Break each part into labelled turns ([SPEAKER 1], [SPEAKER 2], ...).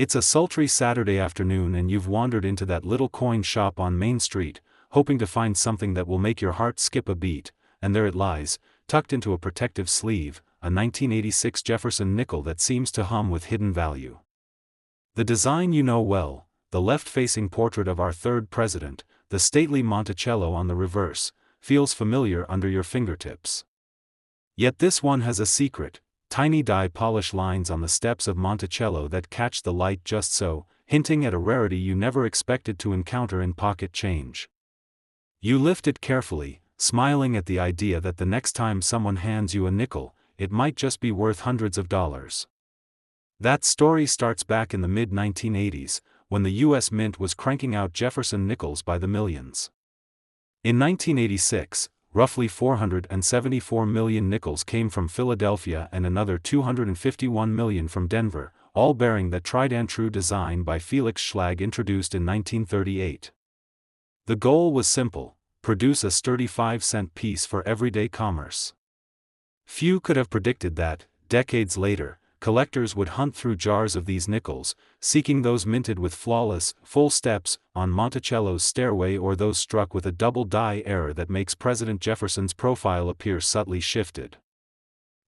[SPEAKER 1] It's a sultry Saturday afternoon and you've wandered into that little coin shop on Main Street, hoping to find something that will make your heart skip a beat, and there it lies, tucked into a protective sleeve, a 1986 Jefferson nickel that seems to hum with hidden value. The design you know well, the left-facing portrait of our third president, the stately Monticello on the reverse, feels familiar under your fingertips. Yet this one has a secret: tiny die polish lines on the steps of Monticello that catch the light just so, hinting at a rarity you never expected to encounter in pocket change. You lift it carefully, smiling at the idea that the next time someone hands you a nickel, it might just be worth hundreds of dollars. That story starts back in the mid-1980s, when the U.S. Mint was cranking out Jefferson nickels by the millions. In 1986, roughly 474 million nickels came from Philadelphia and another 251 million from Denver, all bearing that tried-and-true design by Felix Schlag introduced in 1938. The goal was simple: produce a sturdy 5-cent piece for everyday commerce. Few could have predicted that, decades later, collectors would hunt through jars of these nickels, seeking those minted with flawless, full steps, on Monticello's stairway, or those struck with a double die error that makes President Jefferson's profile appear subtly shifted.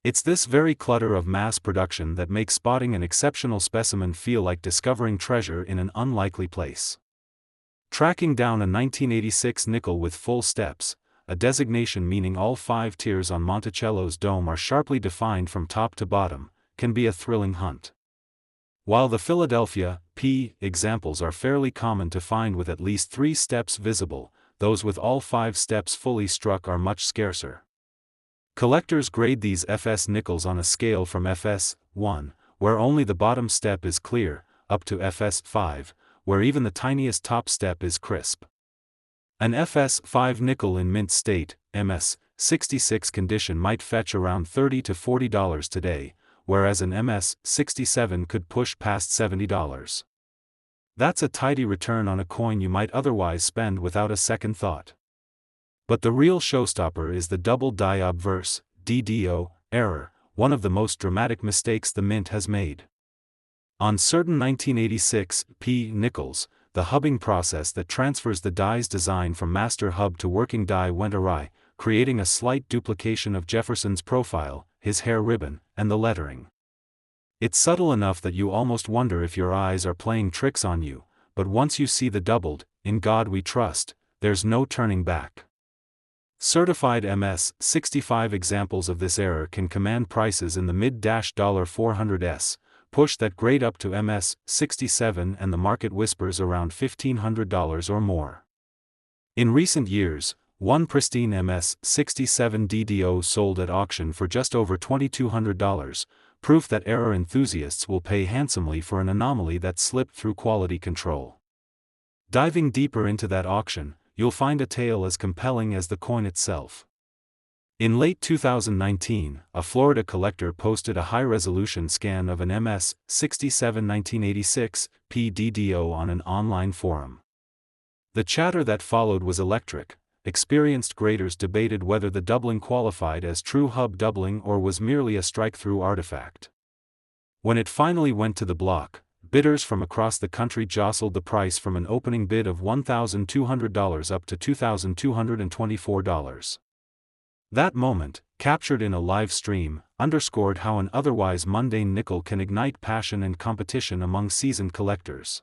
[SPEAKER 1] It's this very clutter of mass production that makes spotting an exceptional specimen feel like discovering treasure in an unlikely place. Tracking down a 1986 nickel with full steps, a designation meaning all 5 tiers on Monticello's dome are sharply defined from top to bottom, can be a thrilling hunt. While the Philadelphia P examples are fairly common to find with at least 3 steps visible, those with all 5 steps fully struck are much scarcer. Collectors grade these FS nickels on a scale from FS 1, where only the bottom step is clear, up to FS 5, where even the tiniest top step is crisp. An FS 5 nickel in mint state, MS 66 condition might fetch around $30 to $40 today, whereas an MS 67 could push past $70. That's a tidy return on a coin you might otherwise spend without a second thought. But the real showstopper is the double die obverse, DDO, error, one of the most dramatic mistakes the mint has made. On certain 1986 P nickels, the hubbing process that transfers the die's design from master hub to working die went awry, creating a slight duplication of Jefferson's profile, his hair ribbon, and the lettering. It's subtle enough that you almost wonder if your eyes are playing tricks on you, but once you see the doubled, "In God We Trust," there's no turning back. Certified MS 65 examples of this error can command prices in the mid-$400s, push that grade up to MS 67 and the market whispers around $1,500 or more. In recent years, one pristine MS 67 DDO sold at auction for just over $2,200, proof that error enthusiasts will pay handsomely for an anomaly that slipped through quality control. Diving deeper into that auction, you'll find a tale as compelling as the coin itself. In late 2019, a Florida collector posted a high-resolution scan of an MS 67 1986 PDDO on an online forum. The chatter that followed was electric. Experienced graders debated whether the doubling qualified as true hub doubling or was merely a strike-through artifact. When it finally went to the block, bidders from across the country jostled the price from an opening bid of $1,200 up to $2,224. That moment, captured in a live stream, underscored how an otherwise mundane nickel can ignite passion and competition among seasoned collectors.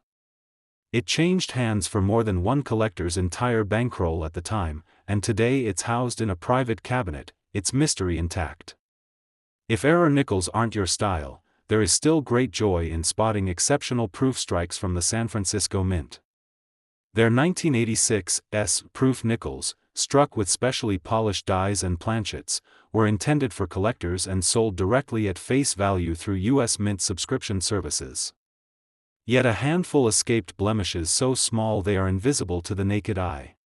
[SPEAKER 1] It changed hands for more than one collector's entire bankroll at the time, and today it's housed in a private cabinet, its mystery intact. If error nickels aren't your style, there is still great joy in spotting exceptional proof strikes from the San Francisco Mint. Their 1986 S-proof nickels, struck with specially polished dies and planchets, were intended for collectors and sold directly at face value through U.S. Mint subscription services. Yet a handful escaped blemishes so small they are invisible to the naked eye.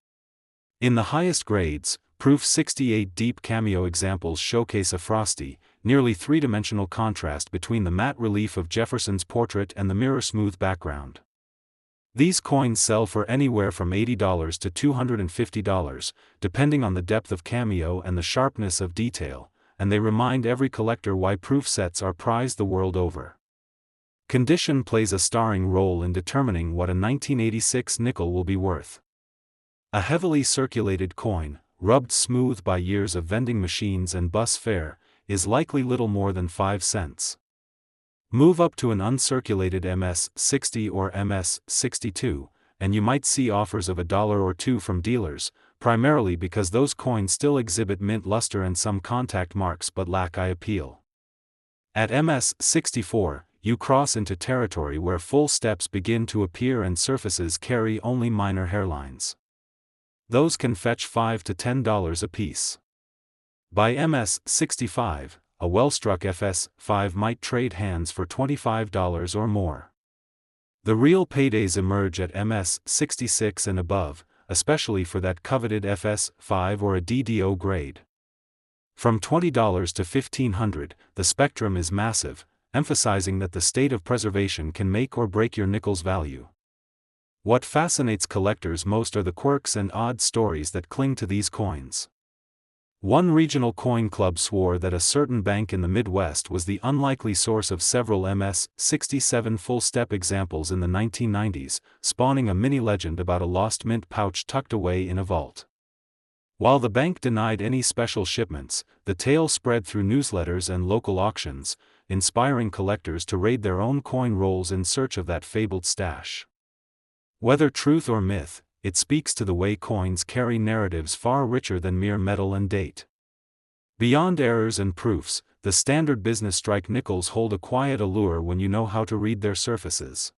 [SPEAKER 1] In the highest grades, Proof 68 deep cameo examples showcase a frosty, nearly three-dimensional contrast between the matte relief of Jefferson's portrait and the mirror-smooth background. These coins sell for anywhere from $80 to $250, depending on the depth of cameo and the sharpness of detail, and they remind every collector why proof sets are prized the world over. Condition plays a starring role in determining what a 1986 nickel will be worth. A heavily circulated coin, rubbed smooth by years of vending machines and bus fare, is likely little more than 5 cents. Move up to an uncirculated MS-60 or MS-62, and you might see offers of $1 or $2 from dealers, primarily because those coins still exhibit mint luster and some contact marks but lack eye appeal. At MS-64, you cross into territory where full steps begin to appear and surfaces carry only minor hairlines. Those can fetch $5 to $10 apiece. By MS-65, a well-struck FS5 might trade hands for $25 or more. The real paydays emerge at MS-66 and above, especially for that coveted FS5 or a DDO grade. From $20 to $1,500, the spectrum is massive, emphasizing that the state of preservation can make or break your nickel's value. What fascinates collectors most are the quirks and odd stories that cling to these coins. One regional coin club swore that a certain bank in the Midwest was the unlikely source of several MS-67 full-step examples in the 1990s, spawning a mini-legend about a lost mint pouch tucked away in a vault. While the bank denied any special shipments, the tale spread through newsletters and local auctions, inspiring collectors to raid their own coin rolls in search of that fabled stash. Whether truth or myth, it speaks to the way coins carry narratives far richer than mere metal and date. Beyond errors and proofs, the standard business strike nickels hold a quiet allure when you know how to read their surfaces.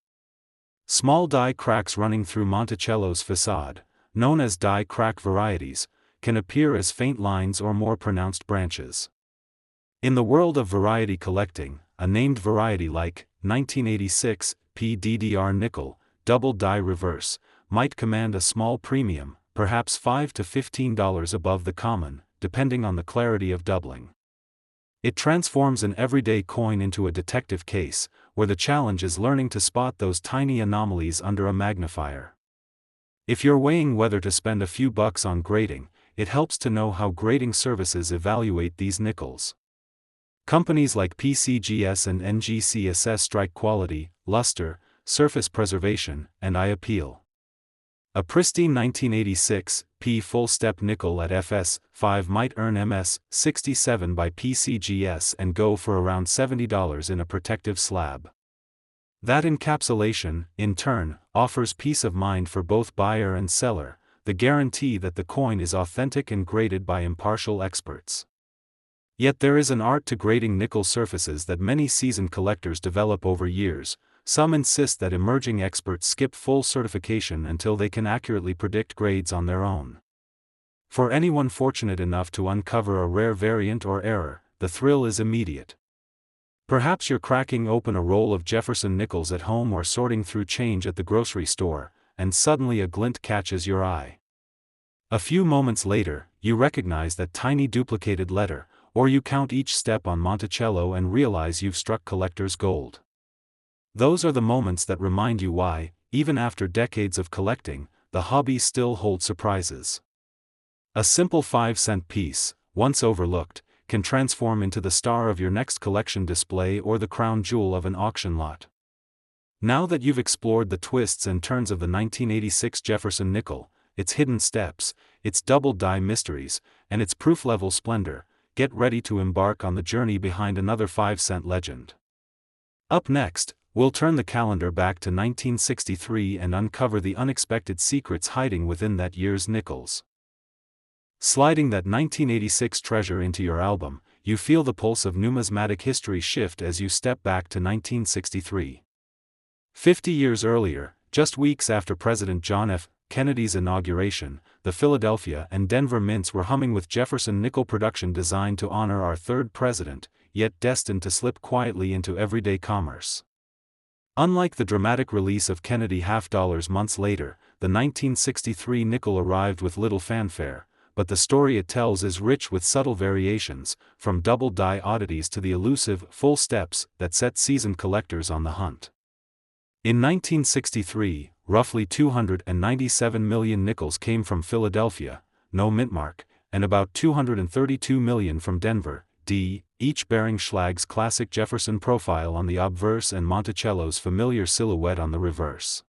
[SPEAKER 1] Small die cracks running through Monticello's facade, known as die crack varieties, can appear as faint lines or more pronounced branches. In the world of variety collecting, a named variety like 1986 PDDR nickel, double die reverse, might command a small premium, perhaps $5 to $15 above the common, depending on the clarity of doubling. It transforms an everyday coin into a detective case, where the challenge is learning to spot those tiny anomalies under a magnifier. If you're weighing whether to spend a few bucks on grading, it helps to know how grading services evaluate these nickels. Companies like PCGS and NGC assess strike quality, luster, surface preservation, and eye appeal. A pristine 1986 P full-step nickel at FS5 might earn MS-67 by PCGS and go for around $70 in a protective slab. That encapsulation, in turn, offers peace of mind for both buyer and seller, the guarantee that the coin is authentic and graded by impartial experts. Yet there is an art to grading nickel surfaces that many seasoned collectors develop over years. Some insist that emerging experts skip full certification until they can accurately predict grades on their own. For anyone fortunate enough to uncover a rare variant or error, the thrill is immediate. Perhaps you're cracking open a roll of Jefferson nickels at home or sorting through change at the grocery store, and suddenly a glint catches your eye. A few moments later, you recognize that tiny duplicated letter, or you count each step on Monticello and realize you've struck collector's gold. Those are the moments that remind you why, even after decades of collecting, the hobby still holds surprises. A simple 5-cent piece, once overlooked, can transform into the star of your next collection display or the crown jewel of an auction lot. Now that you've explored the twists and turns of the 1986 Jefferson nickel, its hidden steps, its double die mysteries, and its proof-level splendor, get ready to embark on the journey behind another 5-cent legend. Up next, we'll turn the calendar back to 1963 and uncover the unexpected secrets hiding within that year's nickels. Sliding that 1986 treasure into your album, you feel the pulse of numismatic history shift as you step back to 1963. 50 years earlier, just weeks after President John F. Kennedy's inauguration, the Philadelphia and Denver mints were humming with Jefferson nickel production designed to honor our third president, yet destined to slip quietly into everyday commerce. Unlike the dramatic release of Kennedy half-dollars months later, the 1963 nickel arrived with little fanfare, but the story it tells is rich with subtle variations, from double die oddities to the elusive full steps that set seasoned collectors on the hunt. In 1963, roughly 297 million nickels came from Philadelphia, no mintmark, and about 232 million from Denver, D, each bearing Schlag's classic Jefferson profile on the obverse and Monticello's familiar silhouette on the reverse.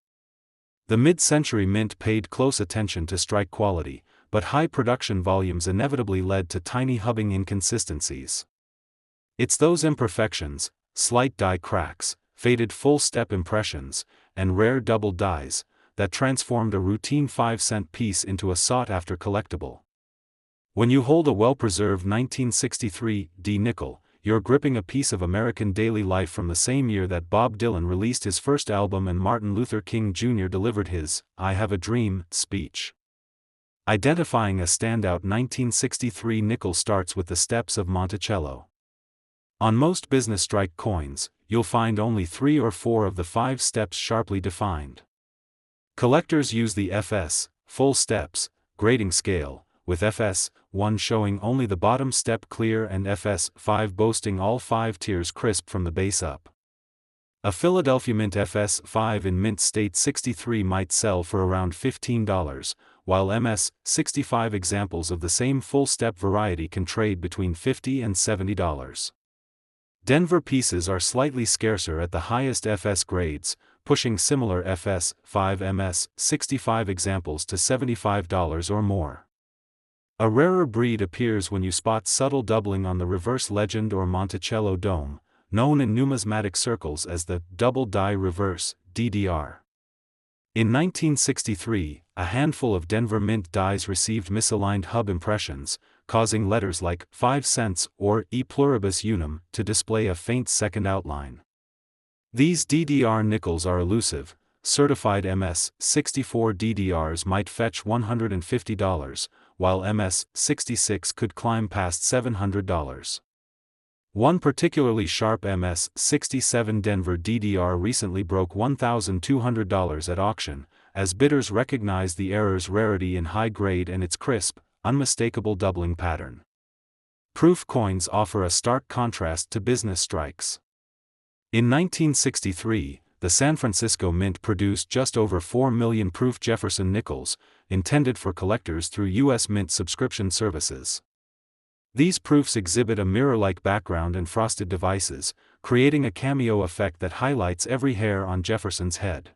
[SPEAKER 1] The mid-century mint paid close attention to strike quality, but high production volumes inevitably led to tiny hubbing inconsistencies. It's those imperfections, slight die cracks, faded full-step impressions, and rare double dies, that transformed a routine 5-cent piece into a sought-after collectible. When you hold a well-preserved 1963 D nickel, you're gripping a piece of American daily life from the same year that Bob Dylan released his first album and Martin Luther King Jr. delivered his "I Have a Dream" speech. Identifying a standout 1963 nickel starts with the steps of Monticello. On most business strike coins, you'll find only 3 or 4 of the 5 steps sharply defined. Collectors use the FS, full steps, grading scale, with FS 1 showing only the bottom step clear and FS 5 boasting all 5 tiers crisp from the base up. A Philadelphia Mint FS 5 in Mint State 63 might sell for around $15, while MS 65 examples of the same full step variety can trade between $50 and $70. Denver pieces are slightly scarcer at the highest FS grades, pushing similar FS 5 MS 65 examples to $75 or more. A rarer breed appears when you spot subtle doubling on the reverse legend or Monticello dome, known in numismatic circles as the double die reverse DDR. In 1963, a handful of Denver Mint dies received misaligned hub impressions, causing letters like 5 cents or E pluribus unum to display a faint second outline. These DDR nickels are elusive. Certified MS 64 DDRs might fetch $150, while MS 66 could climb past $700. One particularly sharp MS 67 Denver DDR recently broke $1,200 at auction, as bidders recognized the error's rarity in high grade and its crisp, unmistakable doubling pattern. Proof coins offer a stark contrast to business strikes. In 1963, the San Francisco Mint produced just over 4 million proof Jefferson nickels, intended for collectors through U.S. Mint subscription services. These proofs exhibit a mirror-like background and frosted devices, creating a cameo effect that highlights every hair on Jefferson's head.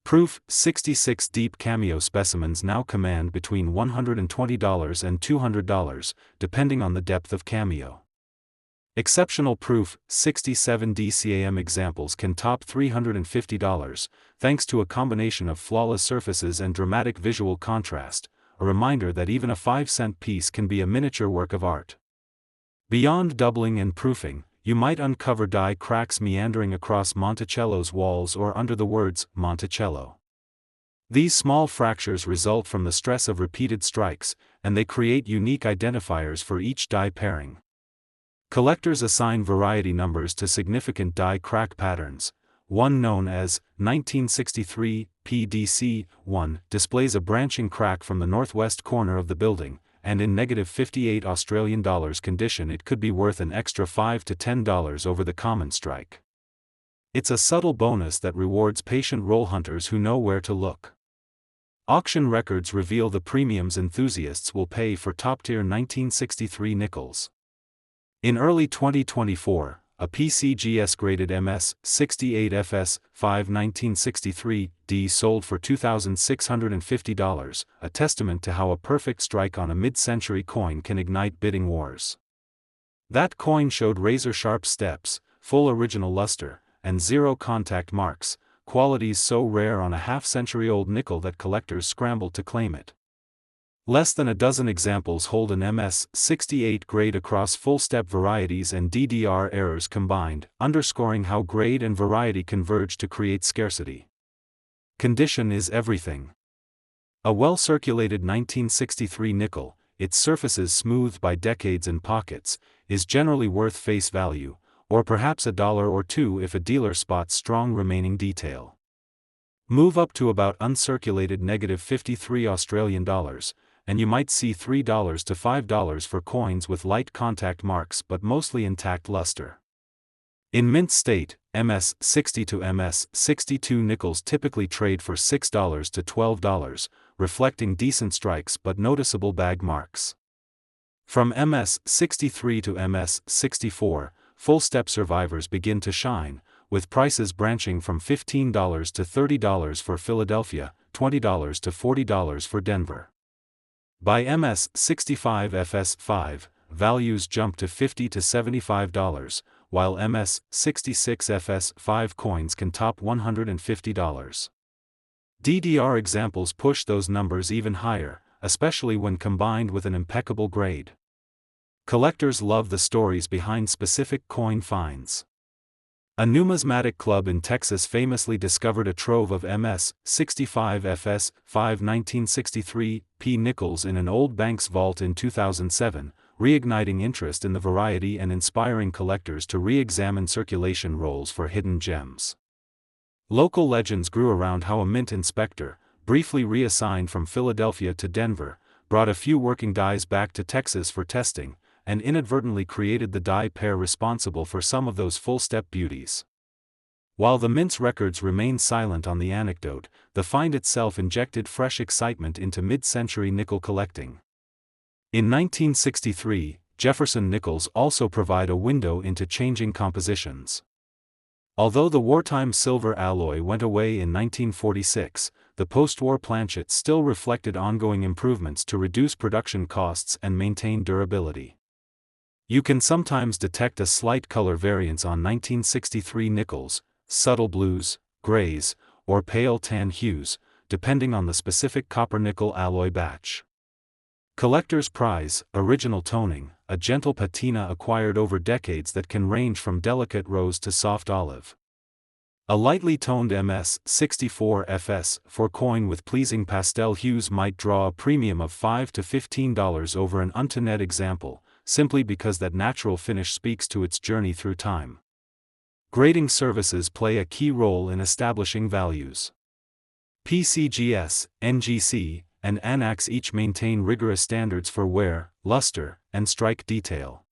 [SPEAKER 1] Proof 66 deep cameo specimens now command between $120 and $200, depending on the depth of cameo. Exceptional proof 67 DCAM examples can top $350, thanks to a combination of flawless surfaces and dramatic visual contrast, a reminder that even a 5-cent piece can be a miniature work of art. Beyond doubling and proofing, you might uncover die cracks meandering across Monticello's walls or under the words Monticello. These small fractures result from the stress of repeated strikes, and they create unique identifiers for each die pairing. Collectors assign variety numbers to significant die crack patterns. One known as 1963 PDC-1 displays a branching crack from the northwest corner of the building, and in -58 Australian dollars condition it could be worth an extra $5 to $10 over the common strike. It's a subtle bonus that rewards patient roll hunters who know where to look. Auction records reveal the premiums enthusiasts will pay for top-tier 1963 nickels. In early 2024, a PCGS-graded MS 68 FS 5 1963 D sold for $2,650, a testament to how a perfect strike on a mid-century coin can ignite bidding wars. That coin showed razor-sharp steps, full original luster, and zero contact marks, qualities so rare on a half-century-old nickel that collectors scrambled to claim it. Less than a dozen examples hold an MS 68 grade across full-step varieties and DDR errors combined, underscoring how grade and variety converge to create scarcity. Condition is everything. A well-circulated 1963 nickel, its surfaces smoothed by decades in pockets, is generally worth face value, or perhaps $1 or $2 if a dealer spots strong remaining detail. Move up to about uncirculated -53 Australian dollars, and you might see $3 to $5 for coins with light contact marks but mostly intact luster. In mint state, MS 60 to MS 62 nickels typically trade for $6 to $12, reflecting decent strikes but noticeable bag marks. From MS-63 to MS-64, full-step survivors begin to shine, with prices branching from $15 to $30 for Philadelphia, $20 to $40 for Denver. By MS-65 FS5, values jump to $50 to $75, while MS-66 FS5 coins can top $150. DDR examples push those numbers even higher, especially when combined with an impeccable grade. Collectors love the stories behind specific coin finds. A numismatic club in Texas famously discovered a trove of MS-65 FS5 1963 P nickels in an old bank's vault in 2007, reigniting interest in the variety and inspiring collectors to re-examine circulation rolls for hidden gems. Local legends grew around how a mint inspector, briefly reassigned from Philadelphia to Denver, brought a few working dies back to Texas for testing, and inadvertently created the die pair responsible for some of those full-step beauties. While the mint's records remain silent on the anecdote, the find itself injected fresh excitement into mid-century nickel collecting. In 1963, Jefferson nickels also provide a window into changing compositions. Although the wartime silver alloy went away in 1946, the post-war planchet still reflected ongoing improvements to reduce production costs and maintain durability. You can sometimes detect a slight color variance on 1963 nickels, subtle blues, grays, or pale tan hues, depending on the specific copper-nickel alloy batch. Collector's prize, original toning, a gentle patina acquired over decades that can range from delicate rose to soft olive. A lightly toned MS-64 FS4 coin with pleasing pastel hues might draw a premium of $5 to $15 over an Antoinette example, simply because that natural finish speaks to its journey through time. Grading services play a key role in establishing values. PCGS, NGC, and ANAX each maintain rigorous standards for wear, luster, and strike detail.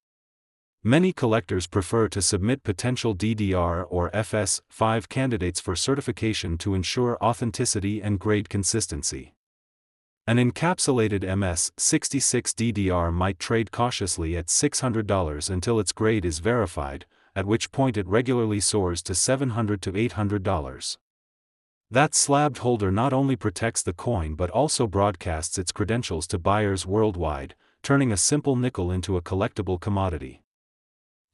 [SPEAKER 1] Many collectors prefer to submit potential DDR or FS5 candidates for certification to ensure authenticity and grade consistency. An encapsulated MS-66 DDR might trade cautiously at $600 until its grade is verified, at which point it regularly soars to $700 to $800. That slabbed holder not only protects the coin but also broadcasts its credentials to buyers worldwide, turning a simple nickel into a collectible commodity.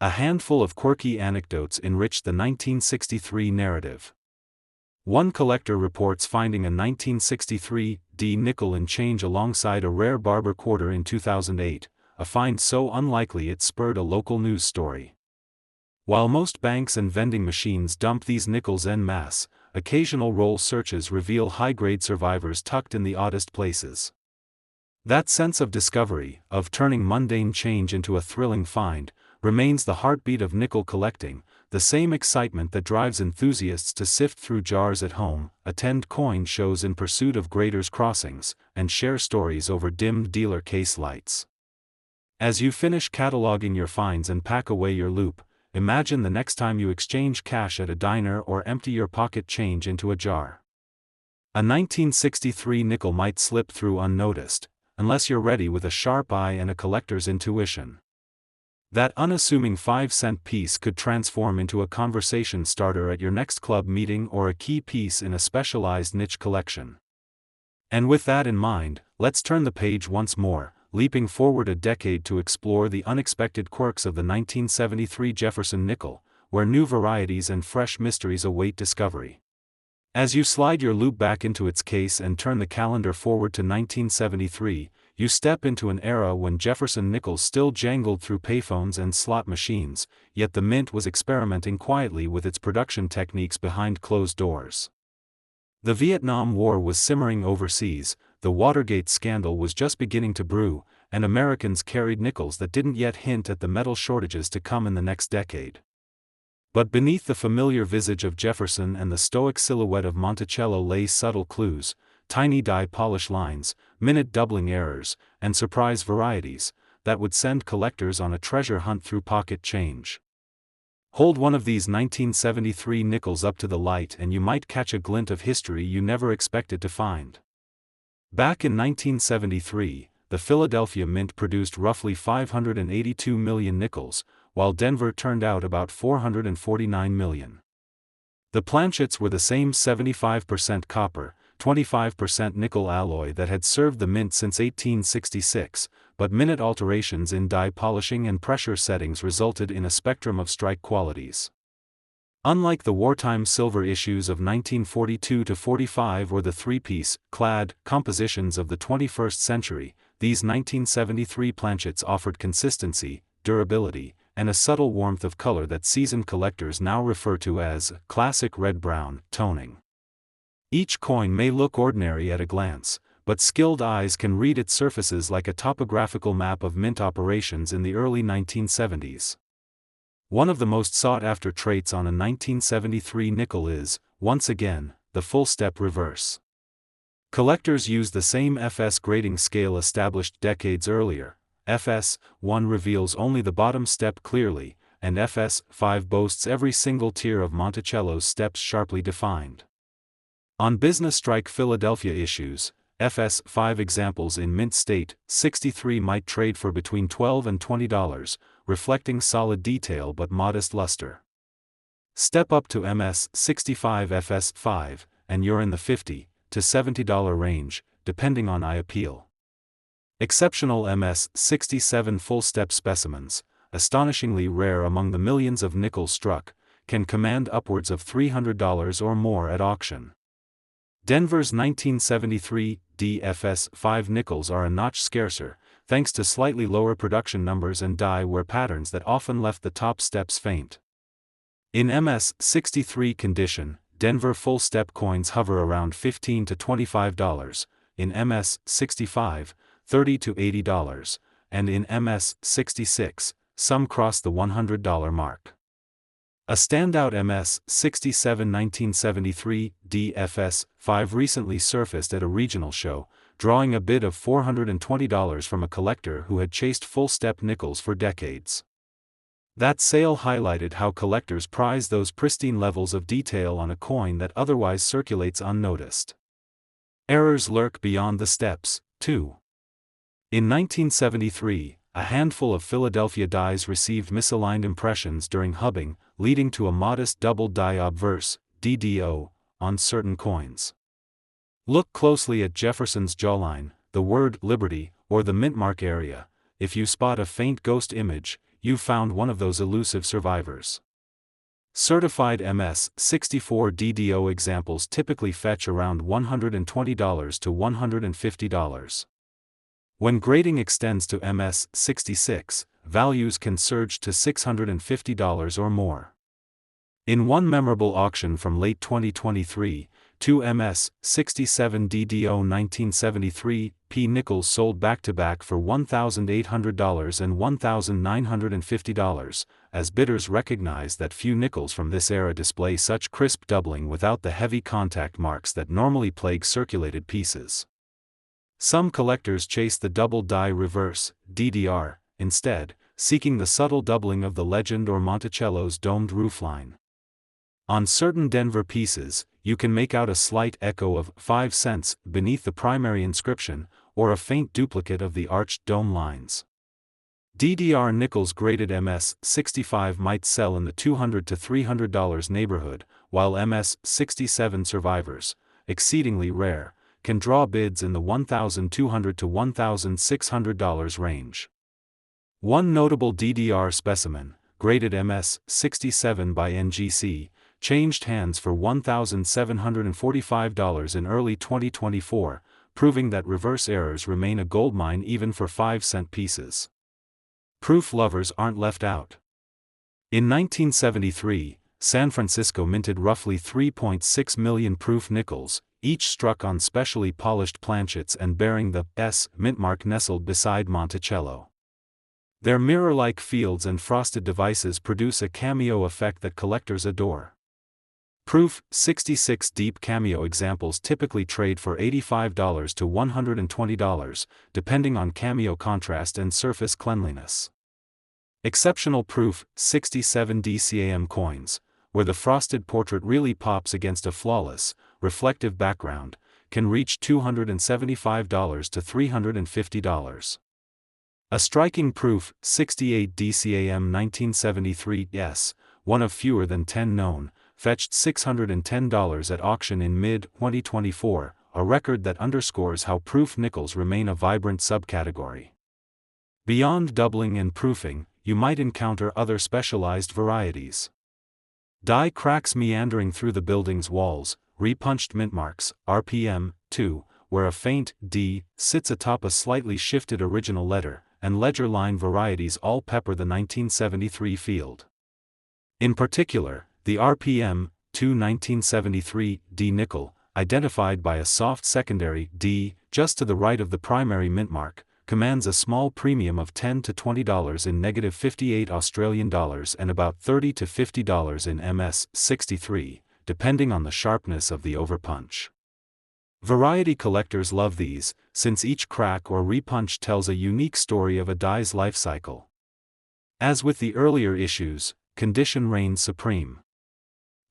[SPEAKER 1] A handful of quirky anecdotes enrich the 1963 narrative. One collector reports finding a 1963 D nickel and change alongside a rare barber quarter in 2008, a find so unlikely it spurred a local news story. While most banks and vending machines dump these nickels en masse, occasional roll searches reveal high-grade survivors tucked in the oddest places. That sense of discovery, of turning mundane change into a thrilling find, remains the heartbeat of nickel collecting, the same excitement that drives enthusiasts to sift through jars at home, attend coin shows in pursuit of graders' crossings, and share stories over dimmed dealer case lights. As you finish cataloging your finds and pack away your loop, imagine the next time you exchange cash at a diner or empty your pocket change into a jar. A 1963 nickel might slip through unnoticed, unless you're ready with a sharp eye and a collector's intuition. That unassuming 5-cent piece could transform into a conversation starter at your next club meeting or a key piece in a specialized niche collection. And with that in mind, let's turn the page once more, leaping forward a decade to explore the unexpected quirks of the 1973 Jefferson nickel, where new varieties and fresh mysteries await discovery. As you slide your loop back into its case and turn the calendar forward to 1973, you step into an era when Jefferson nickels still jangled through payphones and slot machines, yet the mint was experimenting quietly with its production techniques behind closed doors. The Vietnam War was simmering overseas, the Watergate scandal was just beginning to brew, and Americans carried nickels that didn't yet hint at the metal shortages to come in the next decade. But beneath the familiar visage of Jefferson and the stoic silhouette of Monticello lay subtle clues, tiny die polish lines, minute doubling errors, and surprise varieties, that would send collectors on a treasure hunt through pocket change. Hold one of these 1973 nickels up to the light and you might catch a glint of history you never expected to find. Back in 1973, the Philadelphia Mint produced roughly 582 million nickels, while Denver turned out about 449 million. The planchets were the same 75% copper, 25% nickel alloy that had served the mint since 1866, but minute alterations in die polishing and pressure settings resulted in a spectrum of strike qualities. Unlike the wartime silver issues of 1942–45 or the three-piece, clad, compositions of the 21st century, these 1973 planchets offered consistency, durability, and a subtle warmth of color that seasoned collectors now refer to as classic red-brown toning. Each coin may look ordinary at a glance, but skilled eyes can read its surfaces like a topographical map of mint operations in the early 1970s. One of the most sought-after traits on a 1973 nickel is, once again, the full-step reverse. Collectors use the same FS grading scale established decades earlier. FS1 reveals only the bottom step clearly, and FS5 boasts every single tier of Monticello's steps sharply defined. On business strike Philadelphia issues, FS5 examples in mint state 63 might trade for between $12 and $20, reflecting solid detail but modest luster. Step up to MS65 FS5, and you're in the $50 to $70 range, depending on eye appeal. Exceptional MS67 full-step specimens, astonishingly rare among the millions of nickels struck, can command upwards of $300 or more at auction. Denver's 1973 DFS5 nickels are a notch scarcer, thanks to slightly lower production numbers and die-wear patterns that often left the top steps faint. In MS63 condition, Denver full-step coins hover around $15 to $25, in MS65, $30 to $80, and in MS66, some cross the $100 mark. A standout MS67 1973 DFS5 recently surfaced at a regional show, drawing a bid of $420 from a collector who had chased full-step nickels for decades. That sale highlighted how collectors prize those pristine levels of detail on a coin that otherwise circulates unnoticed. Errors lurk beyond the steps, too. In 1973, a handful of Philadelphia dies received misaligned impressions during hubbing, leading to a modest double die obverse, DDO, on certain coins. Look closely at Jefferson's jawline, the word Liberty, or the mintmark area. If you spot a faint ghost image, you've found one of those elusive survivors. Certified MS64 DDO examples typically fetch around $120 to $150. When grading extends to MS66, values can surge to $650 or more. In one memorable auction from late 2023, two MS67 DDO 1973 P nickels sold back-to-back for $1,800 and $1,950, as bidders recognized that few nickels from this era display such crisp doubling without the heavy contact marks that normally plague circulated pieces. Some collectors chase the double die reverse, DDR, instead, seeking the subtle doubling of the legend or Monticello's domed roofline. On certain Denver pieces, you can make out a slight echo of 5 cents beneath the primary inscription, or a faint duplicate of the arched dome lines. DDR nickels graded MS65 might sell in the $200 to $300 neighborhood, while MS67 survivors, exceedingly rare, can draw bids in the $1,200 to $1,600 range. One notable DDR specimen, graded MS67 by NGC, changed hands for $1,745 in early 2024, proving that reverse errors remain a goldmine even for 5-cent pieces. Proof lovers aren't left out. In 1973, San Francisco minted roughly 3.6 million proof nickels, each struck on specially polished planchets and bearing the S mintmark nestled beside Monticello. Their mirror-like fields and frosted devices produce a cameo effect that collectors adore. Proof 66 deep cameo examples typically trade for $85 to $120, depending on cameo contrast and surface cleanliness. Exceptional Proof 67 DCAM coins, where the frosted portrait really pops against a flawless, reflective background, can reach $275 to $350. A striking proof, 68 DCAM 1973s, one of fewer than 10 known, fetched $610 at auction in mid-2024, a record that underscores how proof nickels remain a vibrant subcategory. Beyond doubling and proofing, you might encounter other specialized varieties. Die cracks meandering through the building's walls, repunched mint marks, RPM, 2, where a faint D sits atop a slightly shifted original letter, and ledger line varieties all pepper the 1973 field. In particular, the RPM 2 1973 D nickel, identified by a soft secondary D just to the right of the primary mint mark, commands a small premium of $10 to $20 in -58 Australian dollars and about $30 to $50 in MS63, depending on the sharpness of the overpunch. Variety collectors love these, since each crack or repunch tells a unique story of a die's life cycle. As with the earlier issues, condition reigns supreme.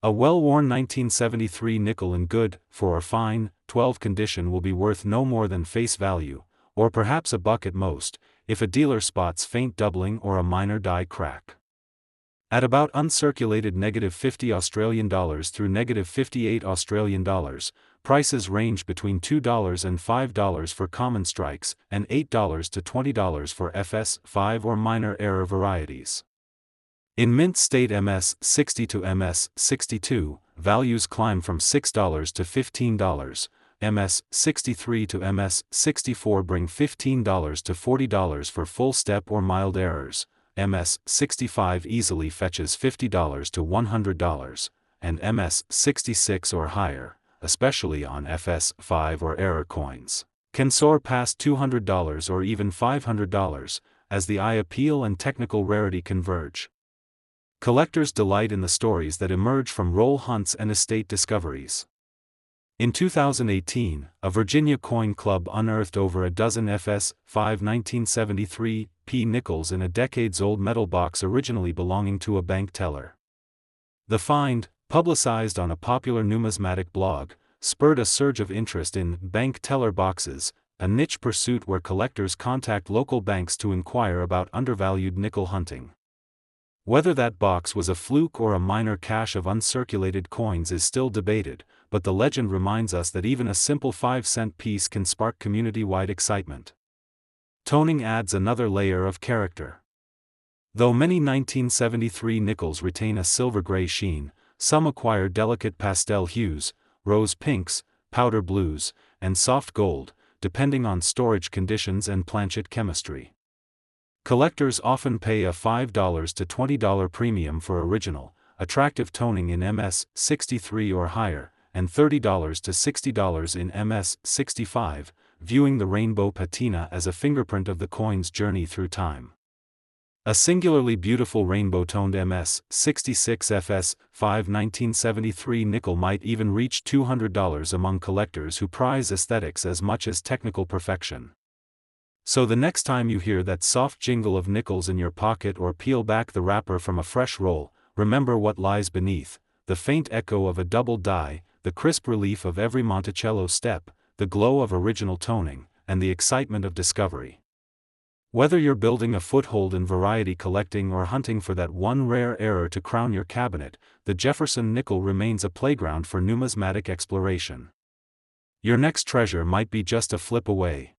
[SPEAKER 1] A well-worn 1973 nickel in good, for or fine, 12 condition will be worth no more than face value, or perhaps $1 at most, if a dealer spots faint doubling or a minor die crack. At about uncirculated -50 Australian dollars through -58 Australian dollars, prices range between $2 and $5 for common strikes, and $8 to $20 for FS5 or minor error varieties. In mint state MS60 to MS62, values climb from $6 to $15, MS63 to MS64 bring $15 to $40 for full step or mild errors, MS65 easily fetches $50 to $100, and MS66 or higher, especially on FS5 or error coins, can soar past $200 or even $500, as the eye appeal and technical rarity converge. Collectors delight in the stories that emerge from roll hunts and estate discoveries. In 2018, a Virginia coin club unearthed over a dozen FS5 1973 P nickels in a decades-old metal box originally belonging to a bank teller. The find, publicized on a popular numismatic blog, spurred a surge of interest in bank teller boxes, a niche pursuit where collectors contact local banks to inquire about undervalued nickel hunting. Whether that box was a fluke or a minor cache of uncirculated coins is still debated, but the legend reminds us that even a simple 5-cent piece can spark community-wide excitement. Toning adds another layer of character. Though many 1973 nickels retain a silver-gray sheen, some acquire delicate pastel hues, rose pinks, powder blues, and soft gold, depending on storage conditions and planchet chemistry. Collectors often pay a $5 to $20 premium for original, attractive toning in MS63 or higher, and $30 to $60 in MS65, viewing the rainbow patina as a fingerprint of the coin's journey through time. A singularly beautiful rainbow-toned MS66 FS5 1973 nickel might even reach $200 among collectors who prize aesthetics as much as technical perfection. So the next time you hear that soft jingle of nickels in your pocket or peel back the wrapper from a fresh roll, remember what lies beneath: the faint echo of a double die, the crisp relief of every Monticello step, the glow of original toning, and the excitement of discovery. Whether you're building a foothold in variety collecting or hunting for that one rare error to crown your cabinet, the Jefferson nickel remains a playground for numismatic exploration. Your next treasure might be just a flip away.